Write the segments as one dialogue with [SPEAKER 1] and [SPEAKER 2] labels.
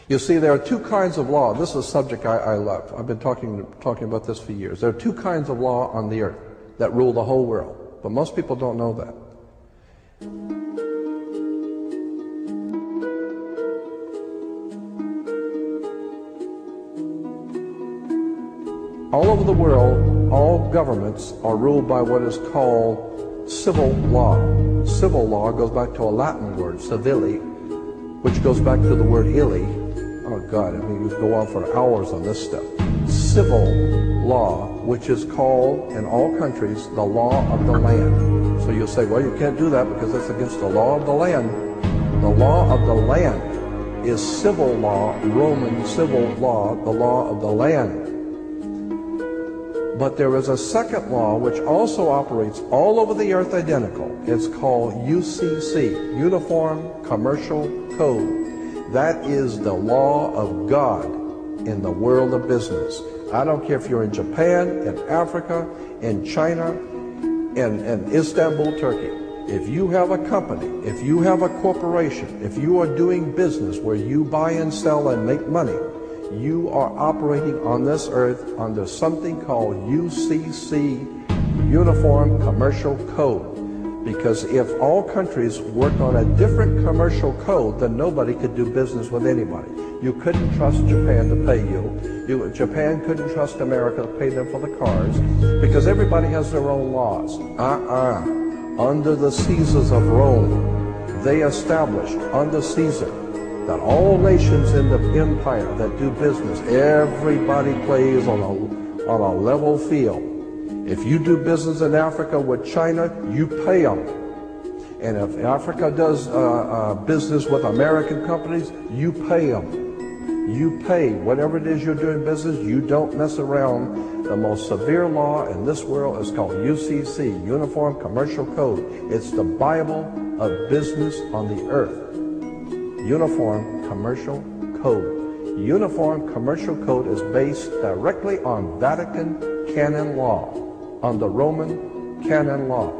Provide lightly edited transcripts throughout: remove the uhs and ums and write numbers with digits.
[SPEAKER 1] You see, there are two kinds of law. This is a subject I love. I've been talking about this for years. There are two kinds of law on the earth that rule the whole world, but most people don't know that. All over the world, all governments are ruled by what is called civil law. Civil law goes back to a Latin word, civili, which goes back to the word illy. Oh God, I mean, you could go on for hours on this stuff. Civil law, which is called in all countries the law of the land. So you'll say, well, you can't do that because that's against the law of the land. The law of the land is civil law, Roman civil law, the law of the land. But there is a second law which also operates all over the earth identical. It's called UCC, Uniform Commercial Code. That is the law of God in the world of business. I don't care if you're in Japan, in Africa, in China, in Istanbul, Turkey. If you have a company, if you have a corporation, if you are doing business where you buy and sell and make money, you are operating on this earth under something called UCC, Uniform Commercial Code. Because if all countries worked on a different commercial code, then nobody could do business with anybody. You couldn't trust Japan to pay you. Japan couldn't trust America to pay them for the cars, because everybody has their own laws. Under the Caesars of Rome, they established under Caesar that all nations in the empire that do business, everybody plays on a level field. If you do business in Africa with China, you pay them. And if Africa does business with American companies, you pay them. You pay whatever it is you're doing business. You don't mess around. The most severe law in this world is called UCC, Uniform Commercial Code. It's the Bible of business on the earth. Uniform Commercial Code. Uniform Commercial Code is based directly on Vatican canon law, on the Roman canon law.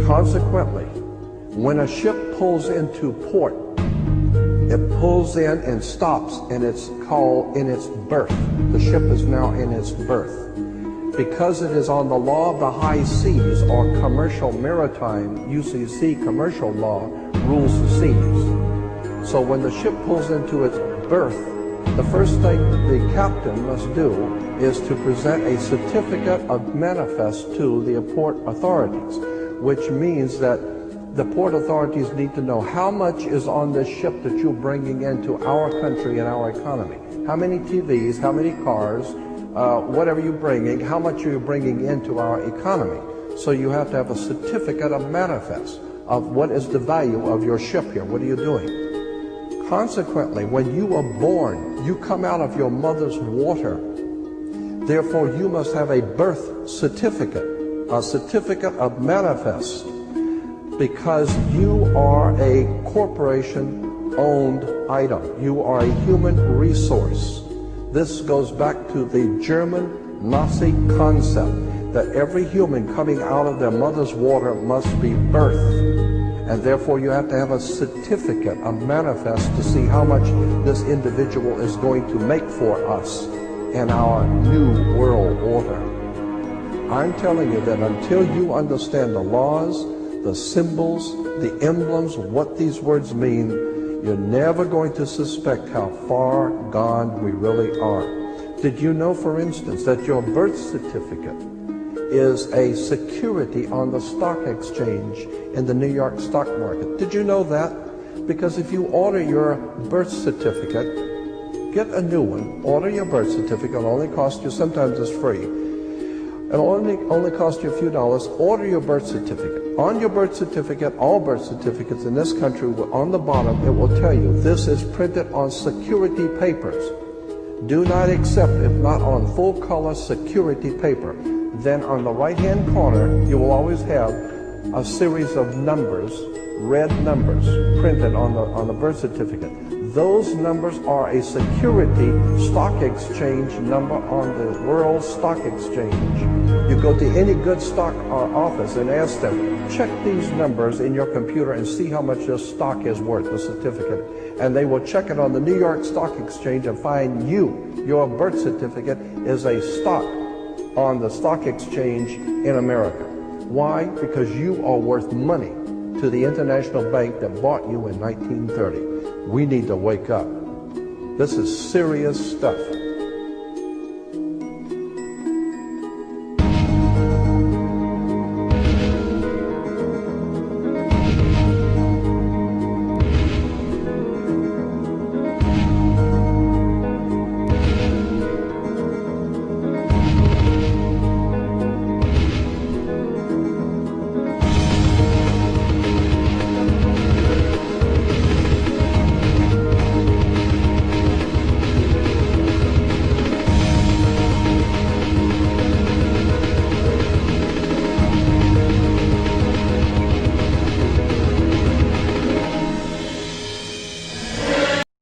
[SPEAKER 1] Consequently, when a ship pulls into port, it pulls in and stops, and it's called in its berth. The ship is now in its berth. Because it is on the law of the high seas, or commercial maritime, UCC commercial law, rules the seas. So when the ship pulls into its berth, the first thing the captain must do is to present a certificate of manifest to the port authorities, which means that the port authorities need to know how much is on this ship that you're bringing into our country and our economy. How many TVs, how many cars, whatever you're bringing, how much are you bringing into our economy. So you have to have a certificate of manifest of what is the value of your ship here. What are you doing? Consequently, when you are born, you come out of your mother's water. Therefore, you must have a birth certificate, a certificate of manifest, because you are a corporation-owned item. You are a human resource. This goes back to the German Nazi concept that every human coming out of their mother's water must be birthed. And therefore you have to have a certificate, a manifest, to see how much this individual is going to make for us in our new world order. I'm telling you that until you understand the laws, the symbols, the emblems, what these words mean, you're never going to suspect how far gone we really are. Did you know, for instance, that your birth certificate is a security on the stock exchange in the New York stock market? Did you know that? Because if you order your birth certificate, get a new one, order your birth certificate, it'll only cost you, sometimes it's free, it'll only cost you a few dollars. Order your birth certificate. On your birth certificate, all birth certificates in this country, on the bottom, it will tell you this is printed on security papers. Do not accept if not on full color security paper. Then on the right-hand corner, you will always have a series of numbers, red numbers, printed on the birth certificate. Those numbers are a security stock exchange number on the World Stock Exchange. You go to any good stock office and ask them, check these numbers in your computer and see how much your stock is worth, the certificate. And they will check it on the New York Stock Exchange and find your birth certificate is a stock on the stock exchange in America. Why? Because you are worth money to the international bank that bought you in 1930. We need to wake up. This is serious stuff.